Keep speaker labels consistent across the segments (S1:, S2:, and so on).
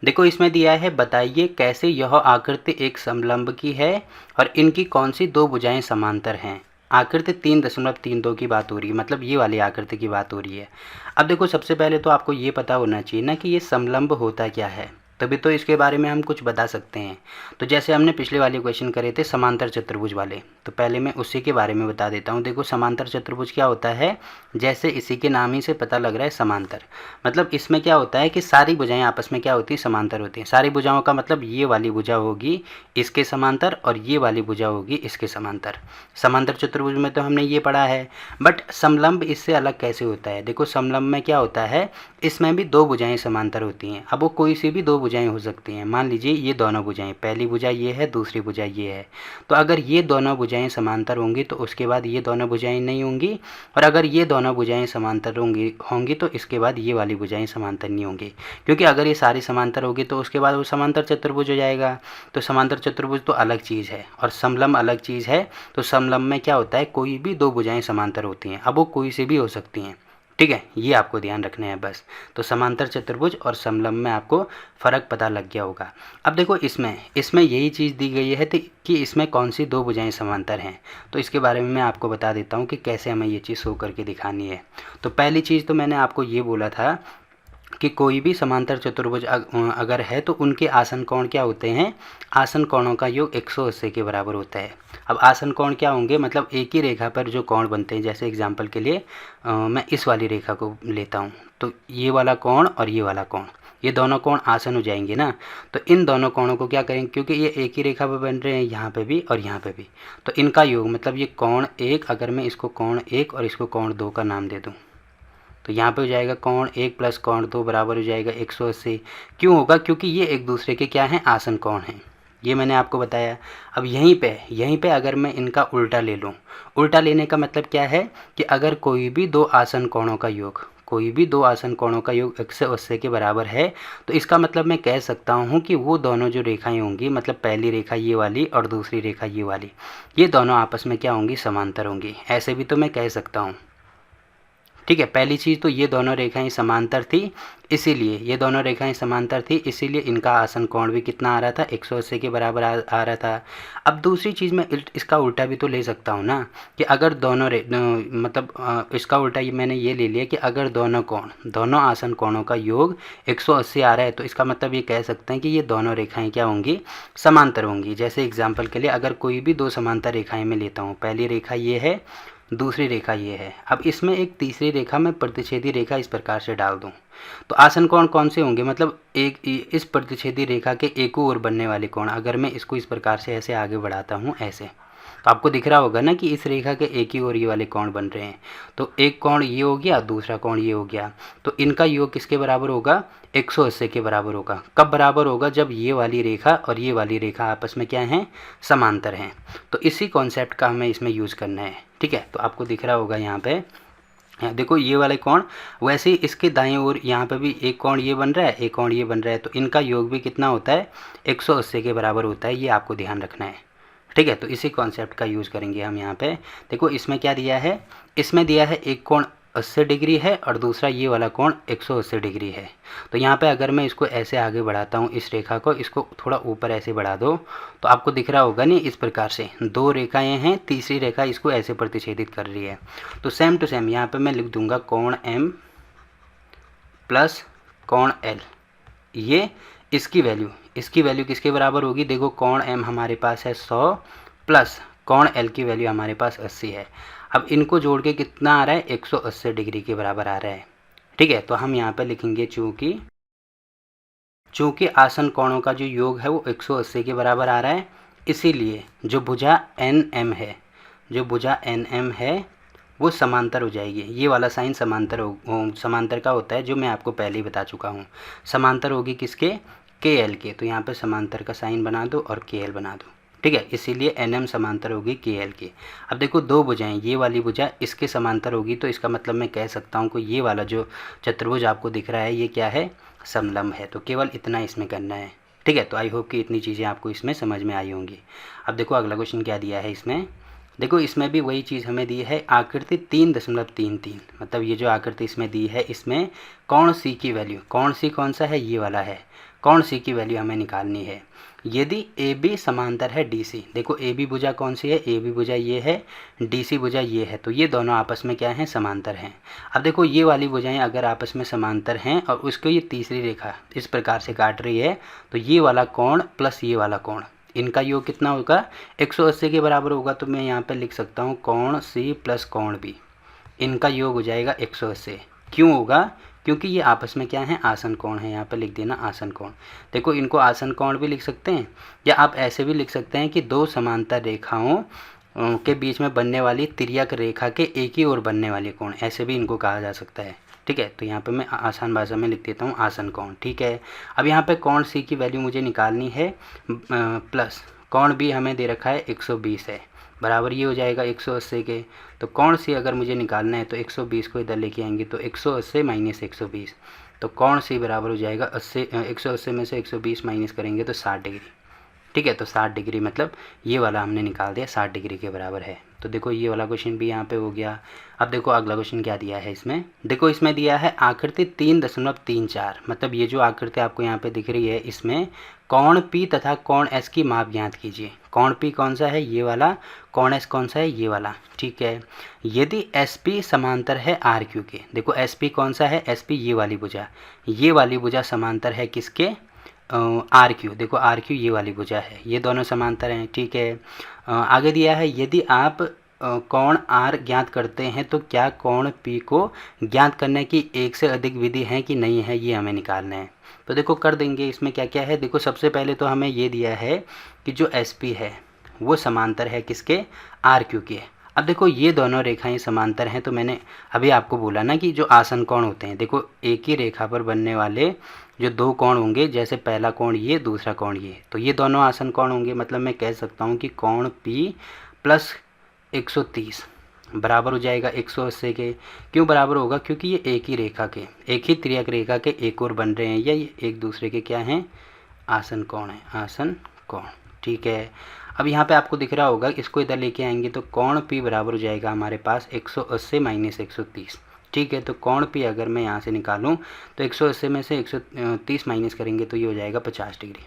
S1: देखो इसमें दिया है, बताइए कैसे यह आकृति एक समलंब की है और इनकी कौन सी दो भुजाएं समांतर हैं। आकृति 3.32 की बात हो रही है, मतलब ये वाली आकृति की बात हो रही है। अब देखो सबसे पहले तो आपको ये पता होना चाहिए ना कि ये समलंब होता क्या है, तभी तो इसके बारे में हम कुछ बता सकते हैं। तो जैसे हमने पिछले वाले क्वेश्चन करे थे समांतर चतुर्भुज वाले, तो पहले मैं उसी के बारे में बता देता हूँ। देखो समांतर चतुर्भुज क्या होता है, जैसे इसी के नाम ही से पता लग रहा है समांतर, मतलब इसमें क्या होता है कि सारी भुजाएं आपस में क्या होती हैं, समांतर होती हैं। सारी भुजाओं का मतलब ये वाली भुजा होगी इसके समांतर और ये वाली भुजा होगी इसके समांतर। समांतर चतुर्भुज में तो हमने ये पढ़ा है, बट समलंब इससे अलग कैसे होता है। देखो समलंब में क्या होता है, इसमें भी दो भुजाएं समांतर होती हैं। अब वो कोई सी भी दो भुजाएं हो सकती हैं। मान लीजिए ये दोनों भुजाएं, पहली भुजा ये है, दूसरी भुजा ये है। तो अगर ये दोनों भुजाएं समांतर होंगी तो उसके बाद ये दोनों भुजाएं नहीं होंगी, और अगर ये दोनों भुजाएं समांतर होंगी तो इसके बाद ये वाली भुजाएं समांतर नहीं होंगी। क्योंकि अगर ये सारी समांतर होगी तो उसके बाद वो समांतर चतुर्भुज हो जाएगा। तो समांतर चतुर्भुज तो अलग चीज़ है और समलंब अलग चीज़ है। तो समलंब में क्या होता है, कोई भी दो भुजाएं समांतर होती हैं। अब वो कोई सी भी हो सकती हैं, ठीक है, ये आपको ध्यान रखना है बस। तो समांतर चतुर्भुज और समलंब में आपको फ़र्क पता लग गया होगा। अब देखो इसमें यही चीज़ दी गई है कि इसमें कौन सी दो भुजाएं समांतर हैं। तो इसके बारे में मैं आपको बता देता हूँ कि कैसे हमें ये चीज़ शो करके दिखानी है। तो पहली चीज़ तो मैंने आपको ये बोला था कि कोई भी समांतर चतुर्भुज अगर है तो उनके आसन कोण क्या होते हैं, आसन कोणों का योग 180 के बराबर होता है। अब आसन कोण क्या होंगे, मतलब एक ही रेखा पर जो कोण बनते हैं। जैसे एग्जांपल के लिए मैं इस वाली रेखा को लेता हूँ, तो ये वाला कोण और ये वाला कोण, ये दोनों कोण आसन हो जाएंगे ना। तो इन दोनों कोणों को क्या करेंगे, क्योंकि ये एक ही रेखा पर बन रहे हैं, यहाँ पे भी और यहाँ पे भी, तो इनका योग मतलब ये कोण एक, अगर मैं इसको कोण एक और इसको कोण दो का नाम दे दूँ तो यहाँ पे हो जाएगा कोण एक प्लस कोण दो बराबर हो जाएगा 180। क्यों होगा, क्योंकि ये एक दूसरे के क्या हैं, आसन कोण हैं। ये मैंने आपको बताया। अब यहीं पे अगर मैं इनका उल्टा ले लूँ, उल्टा लेने का मतलब क्या है कि अगर कोई भी दो आसन कोणों का योग 180 के बराबर है, तो इसका मतलब मैं कह सकता हूँ कि वो दोनों जो रेखाएं होंगी, मतलब पहली रेखा ये वाली और दूसरी रेखा ये वाली, ये दोनों आपस में क्या होंगी, समांतर होंगी। ऐसे भी तो मैं कह सकता हूँ, ठीक है। पहली चीज़ तो ये दोनों रेखाएं समांतर थी, इसीलिए इनका आसन कोण भी कितना आ रहा था, 180 के बराबर आ रहा था। अब दूसरी चीज़ मैं इसका उल्टा भी तो ले सकता हूँ ना, कि अगर इसका उल्टा ये मैंने ये ले लिया कि अगर दोनों आसन कोणों का योग 180 आ रहा है, तो इसका मतलब ये कह सकते हैं कि ये दोनों रेखाएं क्या होंगी, समांतर होंगी। जैसे एग्जाम्पल के लिए अगर कोई भी दो समांतर रेखाएं मैं लेता हूँ, पहली रेखा ये है, दूसरी रेखा ये है। अब इसमें एक तीसरी रेखा में प्रतिच्छेदी रेखा इस प्रकार से डाल दूं, तो आसन कोण कौन से होंगे, मतलब एक इस प्रतिच्छेदी रेखा के एक ओर बनने वाले कोण। अगर मैं इसको इस प्रकार से ऐसे आगे बढ़ाता हूँ ऐसे, तो आपको दिख रहा होगा ना कि इस रेखा के एक ही ओर ये वाले कोण बन रहे हैं। तो एक कोण ये हो गया, दूसरा कोण ये हो गया, तो इनका योग किसके बराबर होगा, 180 के बराबर होगा। कब बराबर होगा, जब ये वाली रेखा और ये वाली रेखा आपस में क्या हैं, समांतर हैं। तो इसी कॉन्सेप्ट का हमें इसमें यूज़ करना है, ठीक है। तो आपको दिख रहा होगा यहाँ पे, देखो ये वाले कोण, वैसे ही इसके दाएं ओर यहाँ पे भी एक कोण ये बन रहा है, एक कोण ये बन रहा है, तो इनका योग भी कितना होता है, 180 के बराबर होता है। ये आपको ध्यान रखना है, ठीक है। तो इसी कॉन्सेप्ट का यूज़ करेंगे हम यहाँ पे। देखो इसमें क्या दिया है, इसमें दिया है एक कोण 80 डिग्री है और दूसरा ये वाला कोण 180 डिग्री है। तो यहाँ पे अगर मैं इसको ऐसे आगे बढ़ाता हूँ, इस रेखा को, इसको थोड़ा ऊपर ऐसे बढ़ा दो, तो आपको दिख रहा होगा नहीं, इस प्रकार से दो रेखाएं हैं, तीसरी रेखा इसको ऐसे प्रतिच्छेदित कर रही है। तो सेम टू सेम यहाँ पे मैं लिख दूंगा कोण M प्लस कोण L। ये इसकी वैल्यू किसके बराबर होगी, देखो कोण M हमारे पास है 100 प्लस कोण L की वैल्यू हमारे पास 80 है। अब इनको जोड़ के कितना आ रहा है, 180 डिग्री के बराबर आ रहा है, ठीक है। तो हम यहाँ पे लिखेंगे चूँकि आसन कोणों का जो योग है वो 180 के बराबर आ रहा है, इसीलिए जो भुजा NM है वो समांतर हो जाएगी। ये वाला साइन समांतर का होता है, जो मैं आपको पहले ही बता चुका हूँ। समांतर होगी किसके, KL के। तो यहाँ पे समांतर का साइन बना दो और KL बना दो, ठीक है। इसीलिए NM समांतर होगी KL के। अब देखो दो भुजाएं, ये वाली भुजा इसके समांतर होगी, तो इसका मतलब मैं कह सकता हूँ कि ये वाला जो चतुर्भुज आपको दिख रहा है ये क्या है, समलंब है। तो केवल इतना इसमें करना है, ठीक है। तो आई होप कि इतनी चीज़ें आपको इसमें समझ में आई होंगी। अब देखो अगला क्वेश्चन क्या दिया है इसमें, देखो इसमें भी वही चीज़ हमें दी है, आकृति 3.33, मतलब ये जो आकृति इसमें दी है, इसमें कोण C की वैल्यू, कोण C कौन सा है, ये वाला है, कौन सी की वैल्यू हमें निकालनी है। यदि ए बी समांतर है डी सी, देखो ए बी भुजा कौन सी है, ए बी भुजा ये है, डी सी भुजा ये है, तो ये दोनों आपस में क्या हैं, समांतर हैं। अब देखो ये वाली भुजाएं अगर आपस में समांतर हैं और उसको ये तीसरी रेखा इस प्रकार से काट रही है, तो ये वाला कोण प्लस ये वाला कोण, इनका योग कितना होगा, 180 के बराबर होगा। तो मैं यहाँ पे लिख सकता हूँ कोण सी प्लस कोण बी, इनका योग हो जाएगा 180। क्यों होगा, क्योंकि ये आपस में क्या है, आसन कोण है। यहाँ पे लिख देना आसन कोण। देखो इनको आसन कोण भी लिख सकते हैं, या आप ऐसे भी लिख सकते हैं कि दो समांतर रेखाओं के बीच में बनने वाली तिर्यक रेखा के एक ही ओर बनने वाले कोण, ऐसे भी इनको कहा जा सकता है। ठीक है, तो यहाँ पे मैं आसान भाषा में लिख देता हूँ आसन कोण। ठीक है, अब यहाँ पे कोण सी की वैल्यू मुझे निकालनी है, प्लस कोण बी हमें दे रखा है 120 है, बराबर ये हो जाएगा 180 के। तो कोण सी अगर मुझे निकालना है तो 120 को इधर लेके आएंगे तो 180 माइनस 120, तो कोण सी बराबर हो जाएगा 180 में से 120 माइनस करेंगे तो 60 डिग्री। ठीक है, तो 60 डिग्री मतलब ये वाला हमने निकाल दिया, 60 डिग्री के बराबर है। तो देखो ये वाला क्वेश्चन भी यहाँ पे हो गया। अब देखो अगला क्वेश्चन क्या दिया है इसमें, देखो इसमें दिया है आकृति 3.34, मतलब ये जो आकृति आपको यहाँ पे दिख रही है इसमें कोण P तथा कोण S की माप ज्ञात कीजिए। कोण P कौन सा है, ये वाला, कोण S कौन सा है, ये वाला। ठीक है, यदि SP समांतर है RQ के, देखो SP कौन सा है, SP ये वाली भुजा, ये वाली भुजा समांतर है किसके, RQ, देखो RQ ये वाली भुजा है, ये दोनों समांतर हैं। ठीक है, आगे दिया है यदि आप कोण R ज्ञात करते हैं तो क्या कोण P को ज्ञात करने की एक से अधिक विधि है कि नहीं है, ये हमें निकालना है। तो देखो कर देंगे, इसमें क्या क्या है, देखो सबसे पहले तो हमें ये दिया है कि जो SP है वो समांतर है किसके, RQ के। अब देखो ये दोनों रेखाएं समांतर हैं, तो मैंने अभी आपको बोला ना कि जो आसन कोण होते हैं, देखो एक ही रेखा पर बनने वाले जो दो कोण होंगे, जैसे पहला कोण ये, दूसरा कोण ये, तो ये दोनों आसन कोण होंगे। मतलब मैं कह सकता हूँ कि कोण P प्लस 130 बराबर हो जाएगा 180 के। क्यों बराबर होगा, क्योंकि ये एक ही रेखा के, एक ही तिर्यक रेखा के एक और बन रहे हैं, या ये एक दूसरे के क्या हैं, आसन कोण है, आसन कोण। ठीक है, अब यहाँ पे आपको दिख रहा होगा, इसको इधर लेके आएंगे तो कोण P बराबर हो जाएगा हमारे पास 180 माइनस 130। ठीक है, तो कोण P अगर मैं यहाँ से निकालूँ तो 180 में से 130 माइनस करेंगे तो ये हो जाएगा 50 डिग्री।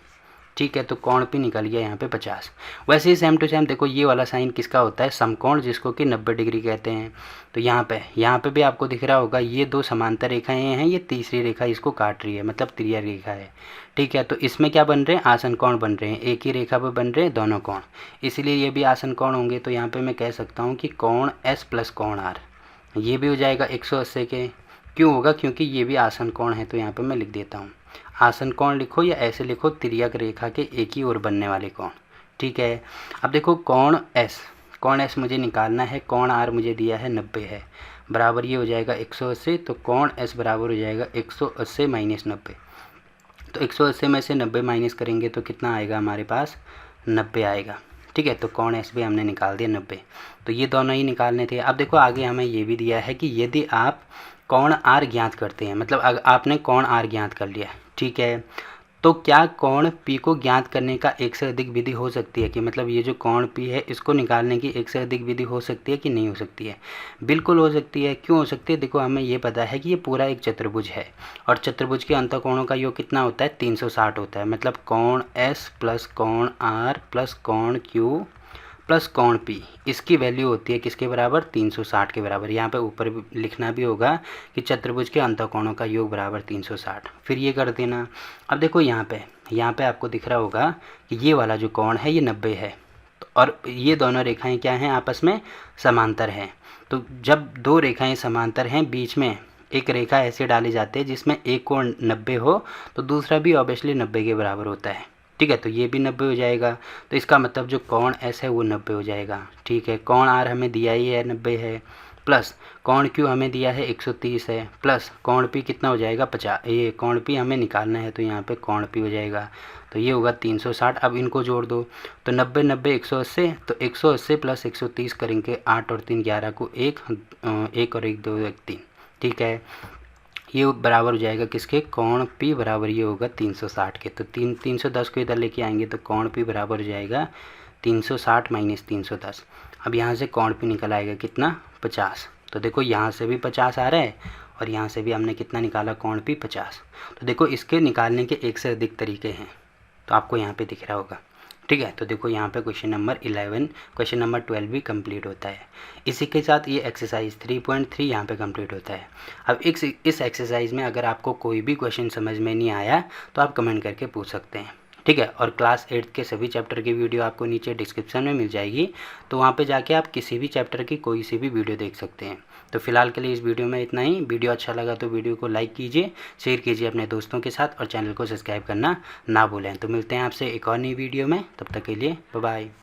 S1: ठीक है, तो कोण P निकल गया यहाँ पे 50। वैसे ही सेम टू सेम देखो ये वाला साइन किसका होता है, समकोण, जिसको कि 90 डिग्री कहते हैं। तो यहाँ पे भी आपको दिख रहा होगा ये दो समांतर रेखाएं हैं, ये तीसरी रेखा इसको काट रही है, मतलब तिर्यक रेखा है। ठीक है, तो इसमें क्या बन रहे हैं, आसन कोण बन रहे हैं, एक ही रेखा पर बन रहे हैं दोनों कोण, इसलिए ये भी आसन कोण होंगे। तो यहाँ पर मैं कह सकता हूँ कि कोण S प्लस कोण R ये भी हो जाएगा 180 के। क्यों होगा, क्योंकि ये भी आसन कोण है। तो यहाँ पे मैं लिख देता हूँ, आसन कोण लिखो या ऐसे लिखो, तिर्यक रेखा के एक ही ओर बनने वाले कोण। ठीक है, अब देखो कोण S मुझे निकालना है, कोण R मुझे दिया है 90 है, बराबर ये हो जाएगा 180। तो कोण S बराबर हो जाएगा 180 माइनस 90। तो 180 में से 90 माइनस करेंगे तो कितना आएगा हमारे पास, 90 आएगा। ठीक है, तो कोण S भी हमने निकाल दिया 90। तो ये दोनों ही निकालने थे। अब देखो आगे हमें ये भी दिया है कि यदि आप कोण R ज्ञात करते हैं, मतलब आपने कोण R ज्ञात कर लिया, ठीक है, तो क्या कोण P को ज्ञात करने का एक से अधिक विधि हो सकती है कि, मतलब ये जो कोण P है इसको निकालने की एक से अधिक विधि हो सकती है कि नहीं हो सकती है। बिल्कुल हो सकती है। क्यों हो सकती है, देखो हमें ये पता है कि ये पूरा एक चतुर्भुज है और चतुर्भुज के अंतःकोणों का योग कितना होता है, 360 होता है। मतलब कोण S प्लस कोण R प्लस कोण Q प्लस कोण P, इसकी वैल्यू होती है किसके बराबर, 360 के बराबर। यहाँ पे ऊपर लिखना भी होगा कि चतुर्भुज के अंतःकोणों का योग बराबर 360, फिर ये कर देना। अब देखो यहाँ पे आपको दिख रहा होगा कि ये वाला जो कोण है ये 90 है, और ये दोनों रेखाएं क्या हैं, आपस में समांतर हैं। तो जब दो रेखाएं समांतर हैं, बीच में एक रेखा ऐसे डाली जाती है जिसमें एक कोण 90 हो तो दूसरा भी ऑब्वियसली 90 के बराबर होता है। ठीक है, तो ये भी 90 हो जाएगा। तो इसका मतलब जो कोण S है वो 90 हो जाएगा। ठीक है, कोण R हमें दिया ही है 90 है, प्लस कोण Q हमें दिया है 130 है, प्लस कोण P कितना हो जाएगा 50। ये कोण P हमें निकालना है, तो यहाँ पे कोण P हो जाएगा, तो ये होगा 360। अब इनको जोड़ दो तो 90 90 180, तो 180 प्लस 130 करेंगे, 8 और 3 11 को 1 और 1 2 1 3। ठीक है, ये बराबर हो जाएगा किसके, कोण P बराबर ये होगा 360 के। तो 310 को इधर लेके आएंगे तो कोण P बराबर हो जाएगा 360 माइनस 310। अब यहाँ से कोण P निकल आएगा कितना, 50। तो देखो यहाँ से भी 50 आ रहा है और यहाँ से भी हमने कितना निकाला, कोण P 50। तो देखो इसके निकालने के एक से अधिक तरीके हैं, तो आपको यहाँ पे दिख रहा होगा, ठीक है। तो देखो यहाँ पे क्वेश्चन नंबर 11, क्वेश्चन नंबर 12 भी कंप्लीट होता है। इसी के साथ ये एक्सरसाइज 3.3 यहाँ पे कंप्लीट होता है। अब इस एक्सरसाइज में अगर आपको कोई भी क्वेश्चन समझ में नहीं आया तो आप कमेंट करके पूछ सकते हैं, ठीक है। और क्लास 8 के सभी चैप्टर की वीडियो आपको नीचे डिस्क्रिप्शन में मिल जाएगी, तो वहाँ पे जाके आप किसी भी चैप्टर की कोई सी भी वीडियो देख सकते हैं। तो फिलहाल के लिए इस वीडियो में इतना ही। वीडियो अच्छा लगा तो वीडियो को लाइक कीजिए, शेयर कीजिए अपने दोस्तों के साथ और चैनल को सब्सक्राइब करना ना भूलें। तो मिलते हैं आपसे एक और नई वीडियो में, तब तक के लिए बाय बाय।